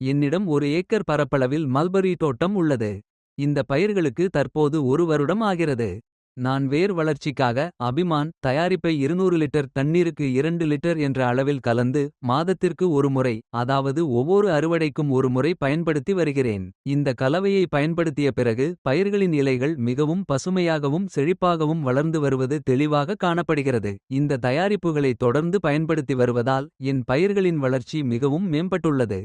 என்னிடம் ஒரு ஏக்கர் பரப்பளவில் மல்பரி தோட்டம் உள்ளது. இந்த பயிர்களுக்கு தற்போது ஒரு வருடம் ஆகிறது. நான் வேர் வளர்ச்சிக்காக அபிமான் தயாரிப்பை 200 லிட்டர் தண்ணீருக்கு 2 லிட்டர் என்ற அளவில் கலந்து மாதத்திற்கு ஒரு முறை, அதாவது ஒவ்வொரு அறுவடைக்கும் ஒரு முறை பயன்படுத்தி வருகிறேன். இந்த கலவையை பயன்படுத்திய பிறகு பயிர்களின் இலைகள் மிகவும் பசுமையாகவும் செழிப்பாகவும் வளர்ந்து வருவது தெளிவாக காணப்படுகிறது. இந்த தயாரிப்புகளை தொடர்ந்து பயன்படுத்தி வருவதால் என் பயிர்களின் வளர்ச்சி மிகவும் மேம்பட்டுள்ளது.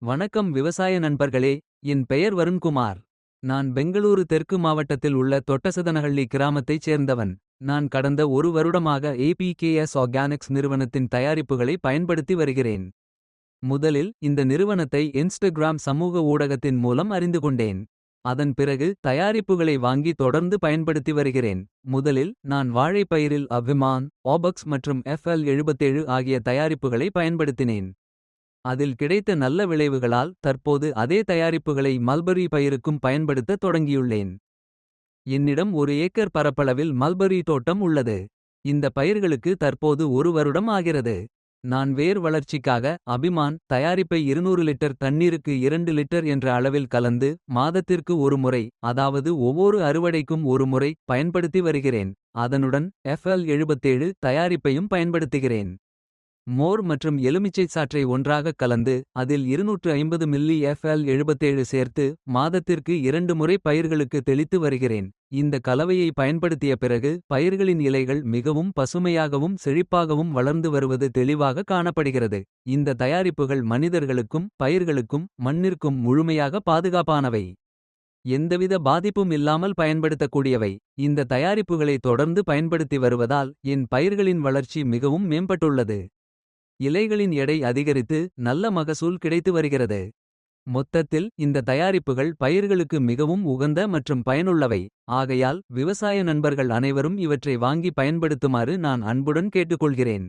வணக்கம் விவசாய நண்பர்களே, என் பெயர் வருண்குமார். நான் பெங்களூரு தெற்கு மாவட்டத்தில் உள்ள தொட்டசதனஹள்ளி கிராமத்தைச் சேர்ந்தவன். நான் கடந்த ஒரு வருடமாக ஏபிகேஎஸ் ஆர்கானிக்ஸ் நிறுவனத்தின் தயாரிப்புகளை பயன்படுத்தி வருகிறேன். முதலில் இந்த நிறுவனத்தை இன்ஸ்டாகிராம் சமூக ஊடகத்தின் மூலம் அறிந்து கொண்டேன். அதன் பிறகு தயாரிப்புகளை வாங்கி தொடர்ந்து பயன்படுத்தி வருகிறேன். முதலில் நான் வாழைப்பயிரில் அபிமான், ஆபக்ஸ் மற்றும் FL77 ஆகிய தயாரிப்புகளை பயன்படுத்தினேன். அதில் கிடைத்த நல்ல விளைவுகளால் தற்போது அதே தயாரிப்புகளை மல்பரி பயிருக்கும் பயன்படுத்த தொடங்கியுள்ளேன். என்னிடம் ஒரு ஏக்கர் பரப்பளவில் மல்பரி தோட்டம் உள்ளது. இந்த பயிர்களுக்கு தற்போது ஒரு வருடம் ஆகிறது. நான் வேர் வளர்ச்சிக்காக அபிமான் தயாரிப்பை 200 லிட்டர் தண்ணீருக்கு 2 லிட்டர் என்ற அளவில் கலந்து மாதத்திற்கு ஒரு முறை, அதாவது ஒவ்வொரு அறுவடைக்கும் ஒரு முறை பயன்படுத்தி வருகிறேன். அதனுடன் FL77 தயாரிப்பையும் பயன்படுத்துகிறேன். மோர் மற்றும் எலுமிச்சை சாற்றை ஒன்றாகக் கலந்து அதில் 250 மில்லி FL77 சேர்த்து மாதத்திற்கு 2 முறை பயிர்களுக்கு தெளித்து வருகிறேன். இந்த கலவையை பயன்படுத்திய பிறகு பயிர்களின் இலைகள் மிகவும் பசுமையாகவும் செழிப்பாகவும் வளர்ந்து வருவது தெளிவாக காணப்படுகிறது. இந்த தயாரிப்புகள் மனிதர்களுக்கும் பயிர்களுக்கும் மண்ணிற்கும் முழுமையாக பாதுகாப்பானவை. எந்தவித பாதிப்பும் இல்லாமல் பயன்படுத்தக்கூடியவை. இந்த தயாரிப்புகளை தொடர்ந்து பயன்படுத்தி வருவதால் என் பயிர்களின் வளர்ச்சி மிகவும் மேம்பட்டுள்ளது. இலைகளின் எடை அதிகரித்து நல்ல மகசூல் கிடைத்து வருகிறது. மொத்தத்தில் இந்த தயாரிப்புகள் பயிர்களுக்கு மிகவும் உகந்த மற்றும் பயனுள்ளவை. ஆகையால் விவசாய நண்பர்கள் அனைவரும் இவற்றை வாங்கி பயன்படுத்துமாறு நான் அன்புடன் கேட்டுக்கொள்கிறேன்.